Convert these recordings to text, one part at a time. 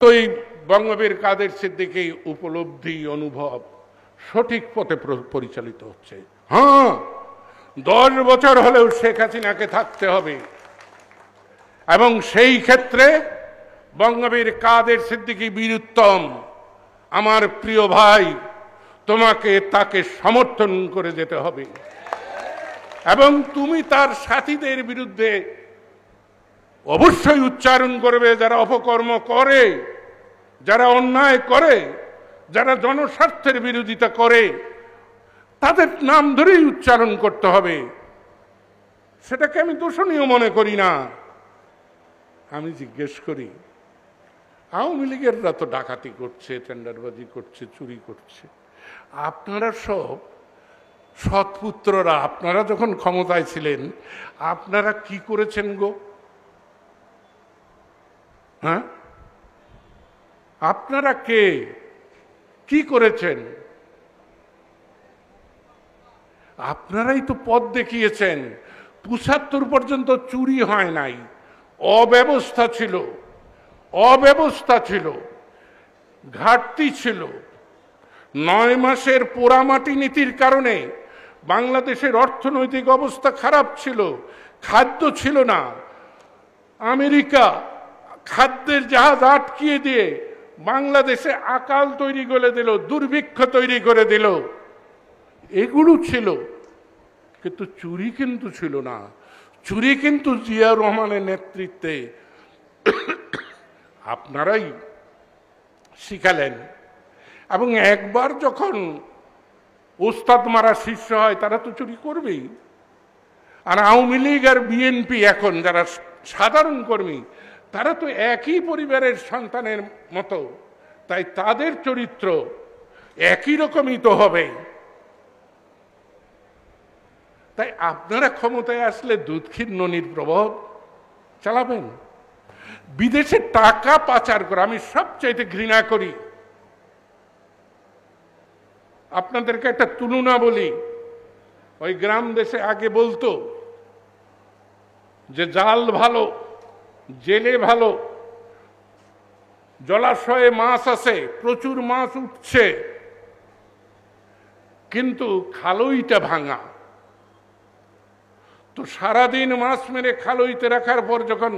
তোই বঙ্গবীর কাদের সিদ্দিকী উপলব্ধি অনুভব সঠিক পথে পরিচালিত হচ্ছে। হ্যাঁ, 10 বছর হলেও শেখ হাসিনাকে থাকতে হবে এবং সেই ক্ষেত্রে বঙ্গবীর কাদের সিদ্দিকী বীরুত্তম, আমার প্রিয় ভাই, তোমাকে তাকে সমর্থন করে যেতে হবে এবং তুমি তার সাথীদের বিরুদ্ধে অবশ্যই উচ্চারণ করবে, যারা অপকর্ম করে, যারা অন্যায় করে, যারা জনস্বার্থের বিরোধিতা করে, তাদের নাম ধরেই উচ্চারণ করতে হবে। সেটাকে আমি দূষণীয় মনে করি না। আমি জিজ্ঞেস করি, আওয়ামী লীগেররা তো ডাকাতি করছে, টেন্ডারবাজি করছে, চুরি করছে, আপনারা সব সৎপুত্ররা, আপনারা যখন ক্ষমতায় ছিলেন আপনারা কি করেছেন গো? হ্যাঁ, আপনারা কে, কি করেছেন? আপনারাই তো পথ দেখিয়েছেন। ৭৫ পর্যন্ত চুরি হয় নাই, অব্যবস্থা ছিল, অব্যবস্থা ছিল, ঘাটতি ছিল। 9 মাসের পোড়ামাটি নীতির কারণে বাংলাদেশের অর্থনৈতিক অবস্থা খারাপ ছিল, খাদ্য ছিল না। আমেরিকা খাদ্যের জাহাজ আটকিয়ে দিয়ে বাংলাদেশে আকাল তৈরি করে দিল, দুর্ভিক্ষ তৈরি করে দিল। এগুলো ছিল, কিন্তু চুরি কিন্তু ছিল না। চুরি কিন্তু জিয়া রহমানের নেতৃত্বে আপনারাই শিখালেন। এবং একবার যখন ওস্তাদ মারা শিষ্য হয়, তারা তো চুরি করবেই। আর আওয়ামী লীগ আর বিএনপি এখন যারা সাধারণ কর্মী, তারা তো একই পরিবারের সন্তানের মতো, তাই তাদের চরিত্র একই রকমই তো হবে। তাই আপনারা ক্ষমতায় আসলে দুধক্ষীর ননির প্রভাব চালাবেন। বিদেশে টাকা পাচার করা আমি সবচাইতে ঘৃণা করি। আপনাদেরকে একটা তুলনা বলি। ওই গ্রাম দেশে আগে বলতো যে জাল ভালো, জেলে ভালো, জলাশয়ে মাছ আছে, প্রচুর মাছ উঠছে, কিন্তু খালইটা ভাঙা। তো সারাদিন মাছ মেরে খালইতে রাখার পর যখন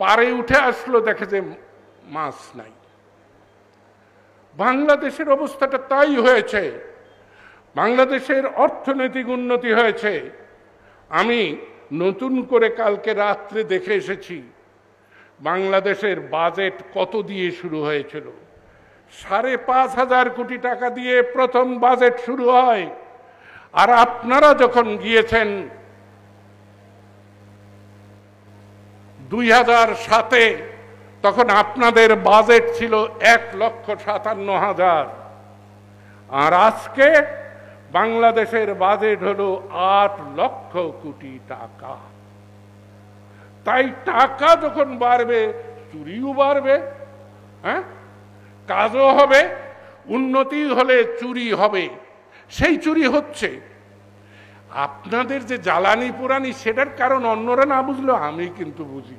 পারে উঠে আসলো, দেখে যে মাছ নাই। বাংলাদেশের অবস্থাটা তাই হয়েছে। বাংলাদেশের অর্থনৈতিক উন্নতি হয়েছে। আমি নতুন করে কালকে রাত্রে দেখে এসেছি বাংলাদেশের বাজেট কত দিয়ে শুরু হয়েছিল। 5,500 কোটি টাকা দিয়ে প্রথম বাজেট শুরু হয়। আর আপনারা যখন গিয়েছেন 2007-এ, তখন আপনাদের বাজেট ছিল 1,57,000। আর আজকে বাংলাদেশের বাজেট হলো 8 লক্ষ কোটি টাকা। তাই টাকা যখন বাড়বে, চুরিও বাড়বে, হ্যাঁ, কাজও হবে। উন্নতি হলে চুরি হবে, সেই চুরি হচ্ছে। আপনাদের যে জ্বালানি পোড়ানি, সেটার কারণ অন্যরা না বুঝলেও আমি কিন্তু বুঝি,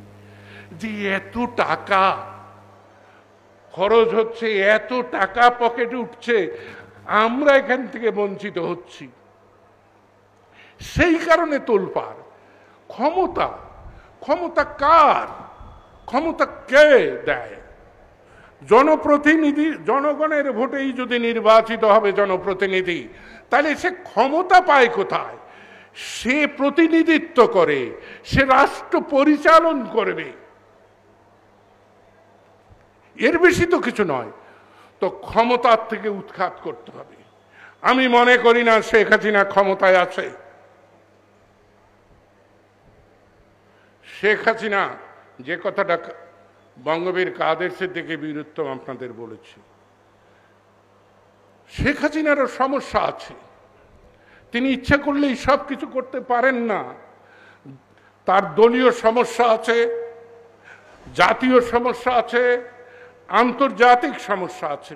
যে এত টাকা খরচ হচ্ছে, এত টাকা পকেটে উঠছে, আমরা এখান থেকে বঞ্চিত হচ্ছি। সেই কারণে তোলপাড়। ক্ষমতা, ক্ষমতা কার? ক্ষমতা কে দেয়? জনপ্রতিনিধি, জনগণের ভোটেই যদি নির্বাচিত হবে জনপ্রতিনিধি, তাহলে সে ক্ষমতা পায় কোথায়? সে প্রতিনিধিত্ব করে, সে রাষ্ট্র পরিচালন করবে, এর বেশি তো কিছু নয়। তো ক্ষমতার থেকে উৎখাত করতে হবে। আমি মনে করি না শেখ হাসিনা ক্ষমতায় আছে। শেখ হাসিনা, যে কথাটা বঙ্গবীর কাদের সিদ্দিকী বীরুত্তম আপনাদের বলেছি, শেখ হাসিনারও সমস্যা আছে। তিনি ইচ্ছা করলেই সব কিছু করতে পারেন না। তার দলীয় সমস্যা আছে, জাতীয় সমস্যা আছে, আন্তর্জাতিক সমস্যা আছে।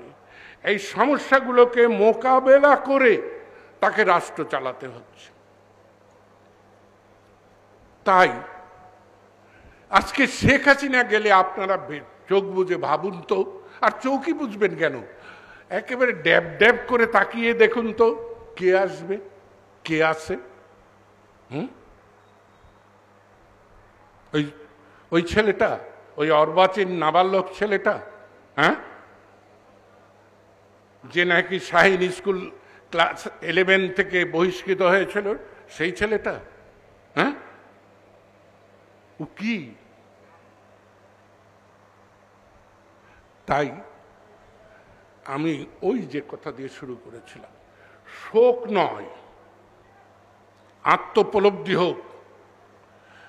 এই সমস্যাগুলোকে মোকাবেলা করে তাকে রাষ্ট্র চালাতে হচ্ছে। তাই আজকে শেখ হাসিনা গেলে আপনারা চোখ বুঝে ভাবুন তো। আর চোখই বুঝবেন কেন, একেবারে ড্যাব ড্যাব করে তাকিয়ে দেখুন তো কে আসবে, কে আসে। ওই ওই ছেলেটা, ওই অর্বাচীন নাবালক ছেলেটা, হ্যাঁ, যে নাকি শাহীন স্কুল ক্লাস 11 থেকে বহিষ্কৃত হয়েছিল, সেই ছেলেটা, হ্যাঁ, ও কি? তাই আমি ওই যে কথা দিয়ে শুরু করেছিলাম, শোক নয়, আত্মোপলব্ধি হোক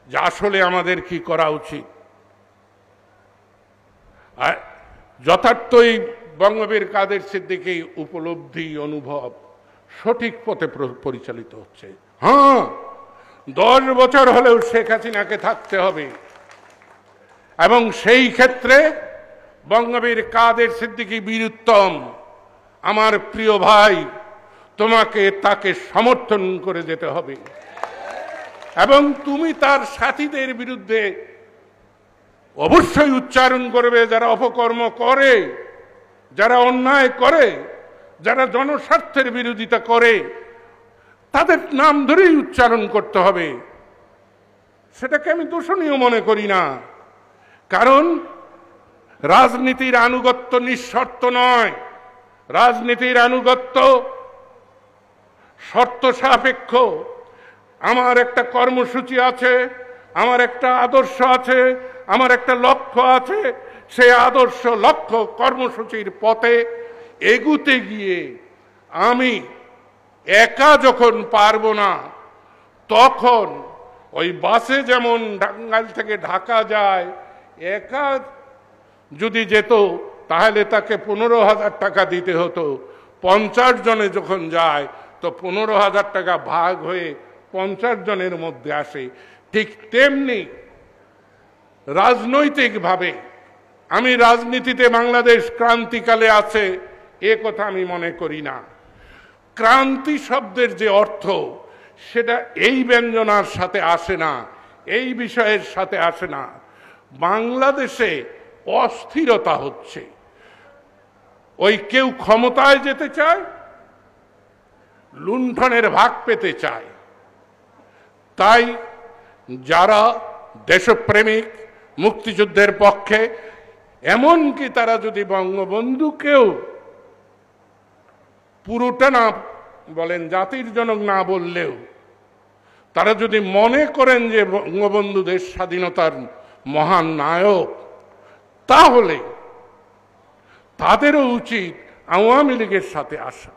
যে আসলে আমাদের কি করা উচিত। আর যথার্থই বঙ্গবীর কাদের সিদ্দিকী উপলব্ধি, অনুভব সঠিক পথে পরিচালিত হচ্ছে। হ্যাঁ, 10 বছর হলেও শেখ হাসিনাকে থাকতে হবে, এবং সেই ক্ষেত্রে বঙ্গবীর কাদের সিদ্দিকী বীরুত্তম, আমার প্রিয় ভাই, তোমাকে তাকে সমর্থন করে যেতে হবে। এবং তুমি তার সাথীদের বিরুদ্ধে অবশ্যই উচ্চারণ করবে, যারা অপকর্ম করে, যারা অন্যায় করে, যারা জনস্বার্থের বিরোধিতা করে, তাদের নাম ধরেই উচ্চারণ করতে হবে। সেটাকে আমি দূষণীয় মনে করি না, কারণ রাজনীতির আনুগত্য নিঃশর্ত নয়, রাজনীতির আনুগত্য শর্ত সাপেক্ষ। আমার একটা কর্মসূচি আছে, আমার একটা আদর্শ আছে, আমার একটা লক্ষ্য আছে। সেই আদর্শ, লক্ষ্য, কর্মসূচির পথে এগুতে গিয়ে আমি একা যখন পারবো না, তখন ওই বাসে যেমন টাঙ্গাইল থেকে ঢাকা যায়, একা যদি যেত তাহলে তাকে 15,000 টাকা দিতে হতো। 50 জনে যখন যায় তো 15,000 টাকা ভাগ হয়ে 50 জনের মধ্যে আসে। ঠিক তেমনি রাজনৈতিকভাবে আমি রাজনীতিতে বাংলাদেশ ক্রান্তিকালে আছে এ কথা আমি মনে করি না। ক্রান্তি শব্দের যে অর্থ, সেটা এই ব্যঞ্জনার সাথে আসে না, এই বিষয়ের সাথে আসে না। বাংলাদেশে অস্থিরতা হচ্ছে, ওই কেউ ক্ষমতায় যেতে চায়, লুণ্ঠনের ভাগ পেতে চায়। তাই যারা দেশপ্রেমিক, মুক্তিযুদ্ধের পক্ষে, এমনকি তারা যদি বঙ্গবন্ধুকেও পুরোটা না বলেন, জাতির জনক না বললেও, তারা যদি মনে করেন যে বঙ্গবন্ধু দেশ স্বাধীনতার মহান নায়ক, তাহলে তাদেরও উচিত আওয়ামী লীগের সাথে আসা।